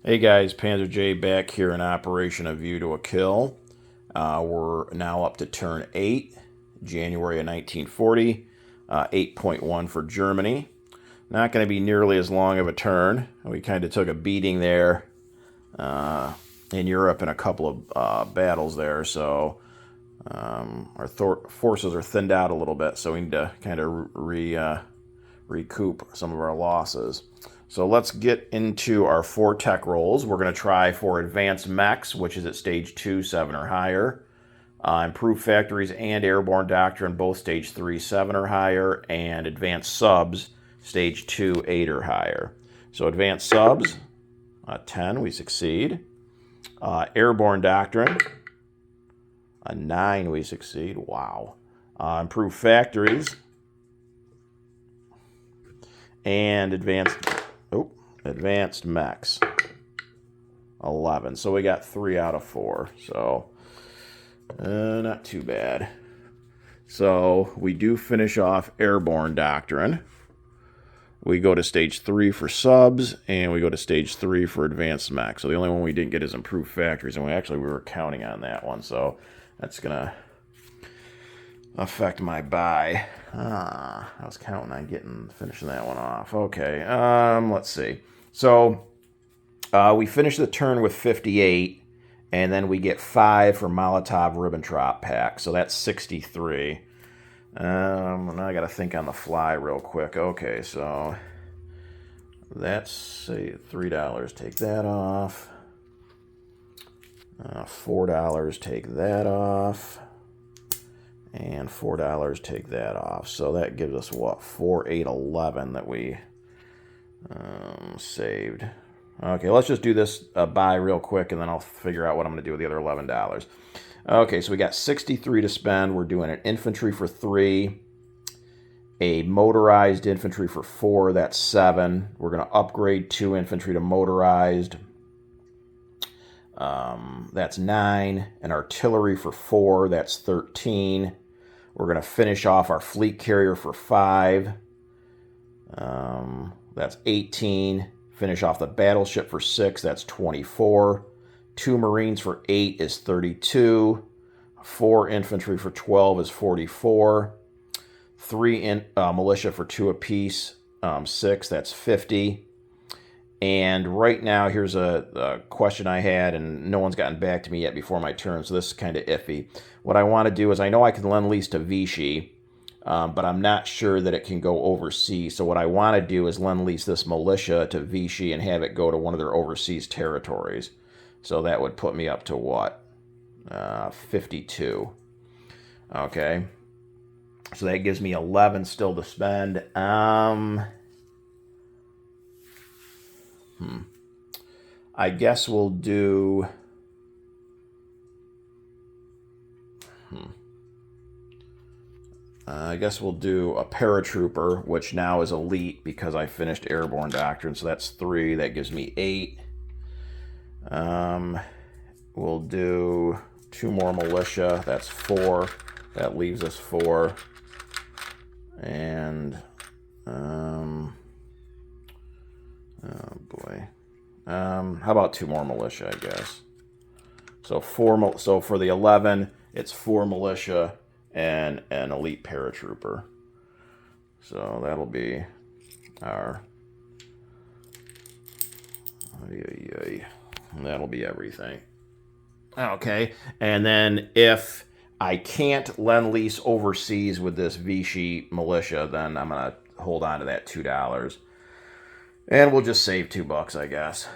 Hey guys, Panzer J back here in Operation A View to a Kill. We're now up to turn 8, January of 1940, 8.1 for Germany. Not going to be nearly as long of a turn. We kind of took a beating there in Europe in a couple of battles there, so our forces are thinned out a little bit, so we need to kind of recoup some of our losses. So let's get into our 4 tech rolls. We're going to try for advanced mechs, which is at stage 2, 7 or higher. Improved factories and airborne doctrine, both stage 3, 7 or higher. And advanced subs, stage 2, 8 or higher. So advanced subs, 10, we succeed. Airborne doctrine, a 9, we succeed. Wow. Improved factories and advanced mechs, 11. So we got 3 out of 4. So not too bad. So we do finish off airborne doctrine. We go to stage 3 for subs, and we go to stage 3 for advanced mech. So the only one we didn't get is improved factories, and we were counting on that one. So that's gonna affect my buy. I was counting on finishing that one off. Okay, let's see. So we finish the turn with 58, and then we get 5 for Molotov-Ribbentrop pack. So that's 63. Now I got to think on the fly real quick. Okay, so that's, say, $3. Take that off. $4. Take that off. And $4 take that off. So that gives us what? 4, 8, 11 that we saved. Okay, let's just do this buy real quick, and then I'll figure out what I'm going to do with the other $11. Okay, so we got 63 to spend. We're doing an infantry for 3, a motorized infantry for 4. That's 7. We're going to upgrade 2 infantry to motorized. That's 9. An artillery for 4. That's 13. We're going to finish off our fleet carrier for 5. That's 18. Finish off the battleship for 6. That's 24. 2 Marines for 8 is 32. 4 infantry for 12 is 44. 3 militia for 2 apiece, 6. That's 50. And right now, here's a question I had, and no one's gotten back to me yet before my turn, so this is kind of iffy. What I want to do is, I know I can lend-lease to Vichy, but I'm not sure that it can go overseas. So what I want to do is lend-lease this militia to Vichy and have it go to one of their overseas territories. So that would put me up to what? 52. Okay. So that gives me 11 still to spend. I guess we'll do... I guess we'll do a paratrooper, which now is elite because I finished airborne doctrine. So that's 3. That gives me 8. We'll do 2 more militia. That's 4. That leaves us 4. And oh boy. How about 2 more militia, I guess. So so for the 11, it's 4 militia and an elite paratrooper. So that'll be our... That'll be everything. Okay, and then if I can't lend-lease overseas with this Vichy militia, then I'm going to hold on to that $2. And we'll just save $2, I guess.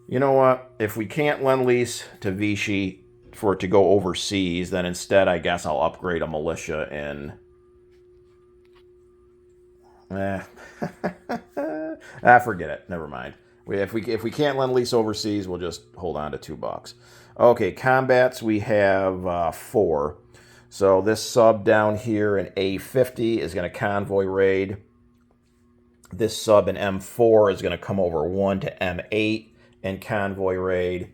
You know what? If we can't lend-lease to Vichy for it to go overseas, then instead I guess I'll upgrade a militia in... forget it. Never mind. If we can't lend-lease overseas, we'll just hold on to $2. Okay, combats, we have 4. So this sub down here in A50 is going to convoy raid. This sub in M4 is going to come over 1 to M8 and convoy raid.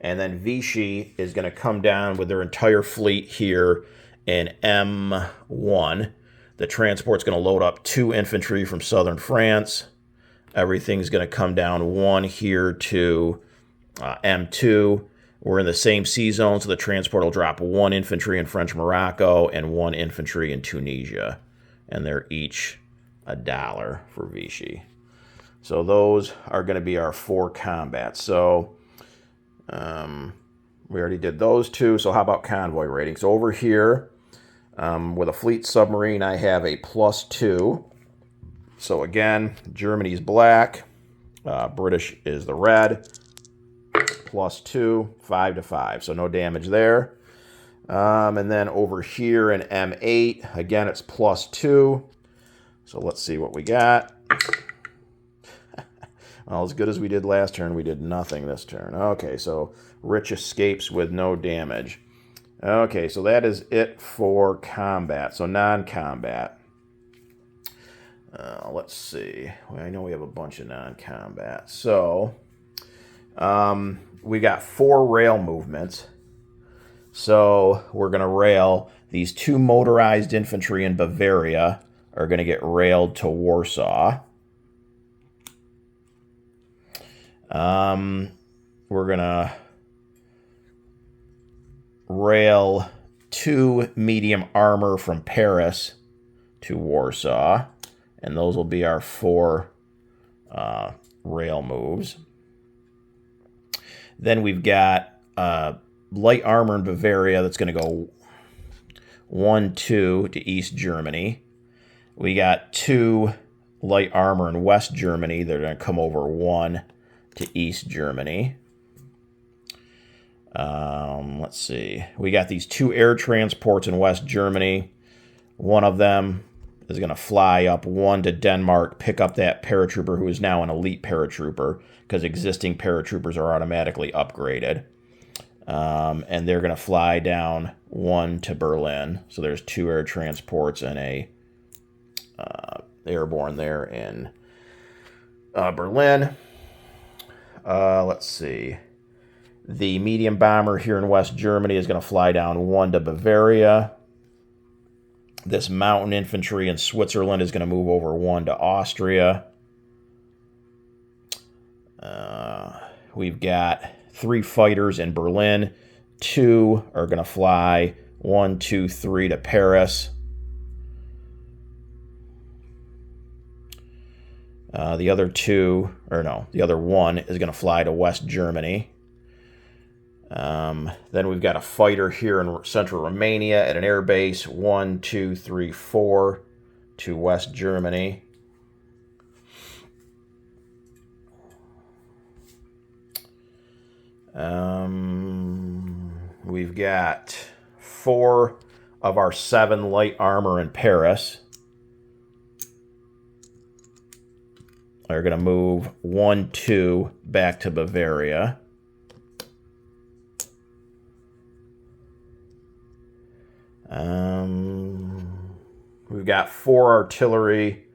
And then Vichy is going to come down with their entire fleet here in M1. The transport's going to load up 2 infantry from southern France. Everything's going to come down 1 here to M2. We're in the same sea zone, so the transport will drop 1 infantry in French Morocco and 1 infantry in Tunisia. And they're each $1 for Vichy. So those are going to be our 4 combats. So we already did those 2. So how about convoy ratings? So over here, with a fleet submarine, I have a +2. So again, Germany's black, British is the red. +2, 5 to 5. So no damage there. And then over here in M8, again, it's +2. So let's see what we got. Well, as good as we did last turn, we did nothing this turn. Okay, so Rich escapes with no damage. Okay, so that is it for combat. So non-combat. Let's see. Well, I know we have a bunch of non-combat. So we got 4 rail movements. So we're going to rail. These 2 motorized infantry in Bavaria are going to get railed to Warsaw. We're going to rail 2 medium armor from Paris to Warsaw. And those will be our 4 rail moves. Then we've got light armor in Bavaria that's going to go 1, 2 to East Germany. We got 2 light armor in West Germany. They're going to come over 1 to East Germany. Let's see. We got these 2 air transports in West Germany. One of them is going to fly up 1 to Denmark, pick up that paratrooper who is now an elite paratrooper because existing paratroopers are automatically upgraded. And they're going to fly down 1 to Berlin. So there's 2 air transports and a airborne there in Berlin. Let's see. The medium bomber here in West Germany is going to fly down 1 to Bavaria. This mountain infantry in Switzerland is going to move over 1 to Austria. We've got 3 fighters in Berlin. 2 are going to fly 1, 2, 3 to Paris. The other 1 is going to fly to West Germany. Then we've got a fighter here in central Romania at an air base. 1, 2, 3, 4 to West Germany. We've got 4 of our 7 light armor in Paris. They're going to move 1, 2 back to Bavaria. We've got 4 artillery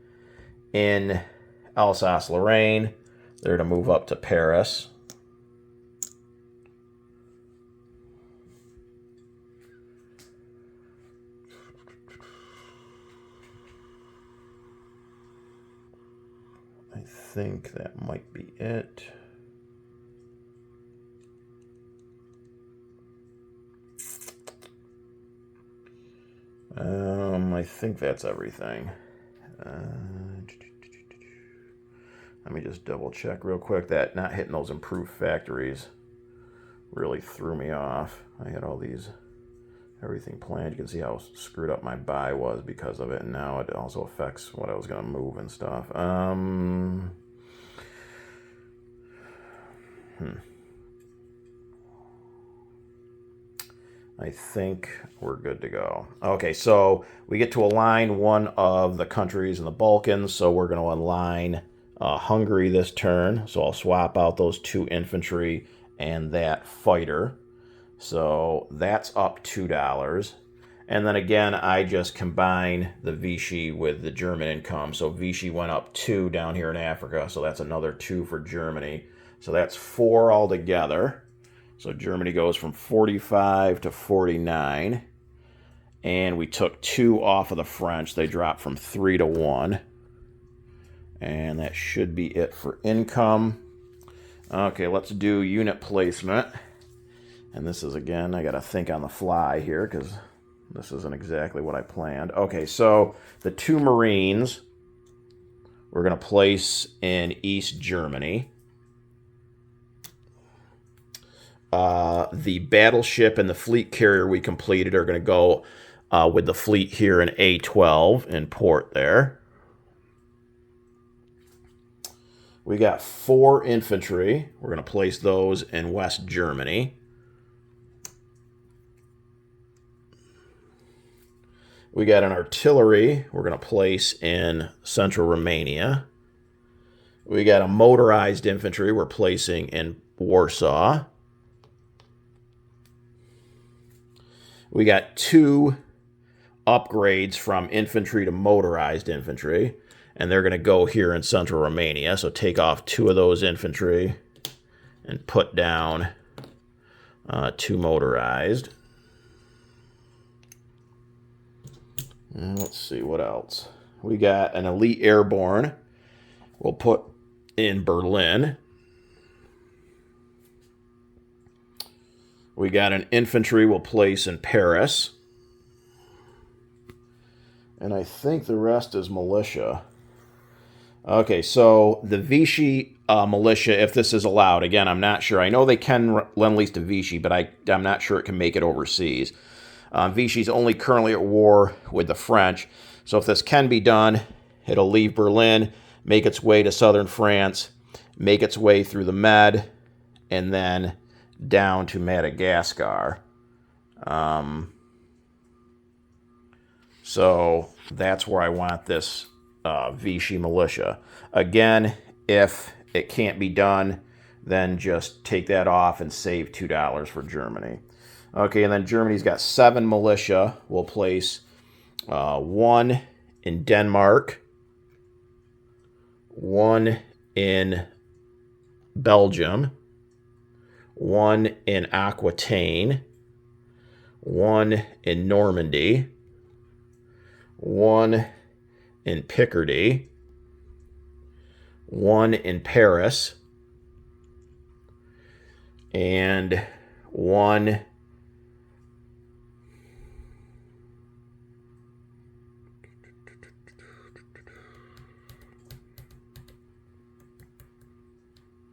in Alsace-Lorraine. They're to move up to Paris. I think that might be it. I think that's everything. Let me just double check real quick. That not hitting those improved factories really threw me off. I had everything planned. You can see how screwed up my buy was because of it, and now it also affects what I was going to move and stuff. I think we're good to go. Okay, so we get to align one of the countries in the Balkans, so we're going to align Hungary this turn. So I'll swap out those 2 infantry and that fighter. So that's up $2. And then again, I just combine the Vichy with the German income. So Vichy went up 2 down here in Africa, so that's another 2 for Germany. So that's 4 altogether. So Germany goes from 45 to 49. And we took 2 off of the French. They dropped from 3 to 1. And that should be it for income. Okay, let's do unit placement. And this is, again, I got to think on the fly here because this isn't exactly what I planned. Okay, so the 2 Marines we're going to place in East Germany. The battleship and the fleet carrier we completed are going to go with the fleet here in A12 in port there. We got 4 infantry. We're going to place those in West Germany. We got an artillery we're going to place in central Romania. We got a motorized infantry we're placing in Warsaw. We got 2 upgrades from infantry to motorized infantry, and they're going to go here in central Romania. So take off 2 of those infantry and put down 2 motorized. And let's see what else. We got an elite airborne we'll put in Berlin. We got an infantry we'll place in Paris. And I think the rest is militia. Okay, so the Vichy militia, if this is allowed, again, I'm not sure. I know they can lend-lease to Vichy, but I'm not sure it can make it overseas. Vichy's only currently at war with the French. So if this can be done, it'll leave Berlin, make its way to southern France, make its way through the Med, and then down to Madagascar. So that's where I want this Vichy militia. Again, if it can't be done, then just take that off and save $2 for Germany. Okay, and then Germany's got 7 militia. We'll place 1 in Denmark, 1 in Belgium, 1 in Aquitaine, 1 in Normandy, 1 in Picardy, 1 in Paris, and 1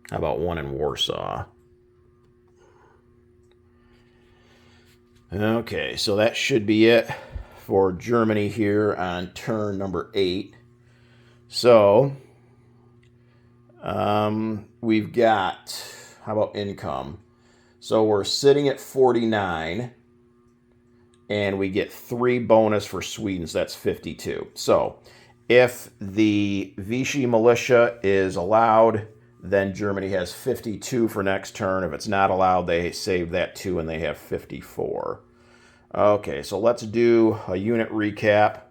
how about 1 in Warsaw? Okay, so that should be it for Germany here on turn number 8. So, we've got, how about income? So we're sitting at 49, and we get 3 bonus for Sweden, so that's 52. So, if the Vichy militia is allowed, then Germany has 52 for next turn. If it's not allowed, they save that 2 and they have 54. Okay, so let's do a unit recap.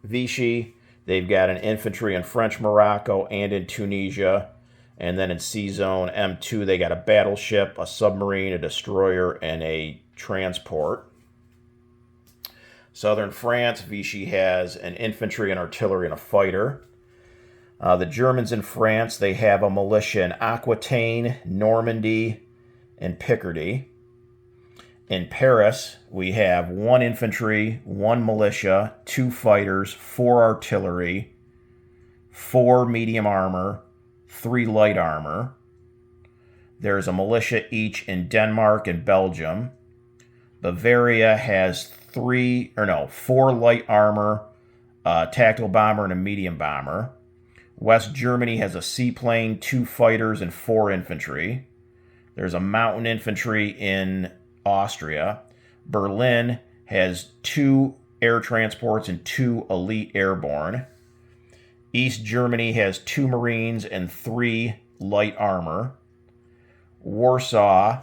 Vichy, they've got an infantry in French Morocco and in Tunisia. And then in C-Zone M2, they got a battleship, a submarine, a destroyer, and a transport. Southern France, Vichy has an infantry, an artillery, and a fighter. The Germans in France, they have a militia in Aquitaine, Normandy, and Picardy. In Paris, we have 1 infantry, 1 militia, 2 fighters, 4 artillery, 4 medium armor, 3 light armor. There's a militia each in Denmark and Belgium. Bavaria has 4 light armor, a tactical bomber, and a medium bomber. West Germany has a seaplane, 2 fighters, and 4 infantry. There's a mountain infantry in Austria. Berlin has 2 air transports and 2 elite airborne. East Germany has 2 Marines and 3 light armor. Warsaw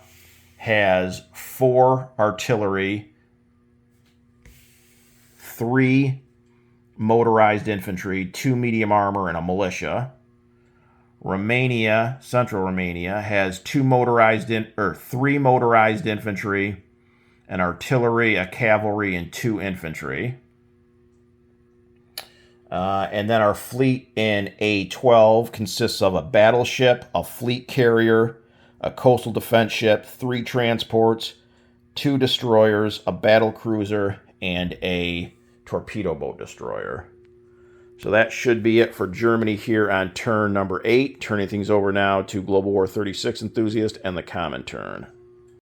has 4 artillery, 3 motorized infantry, 2 medium armor, and a militia. Romania, Central Romania, has 3 motorized infantry, an artillery, a cavalry, and 2 infantry. And then our fleet in A12 consists of a battleship, a fleet carrier, a coastal defense ship, 3 transports, 2 destroyers, a battle cruiser, and a torpedo boat destroyer. So that should be it for Germany here on turn number 8. Turning things over now to Global War 36 enthusiast and the common turn.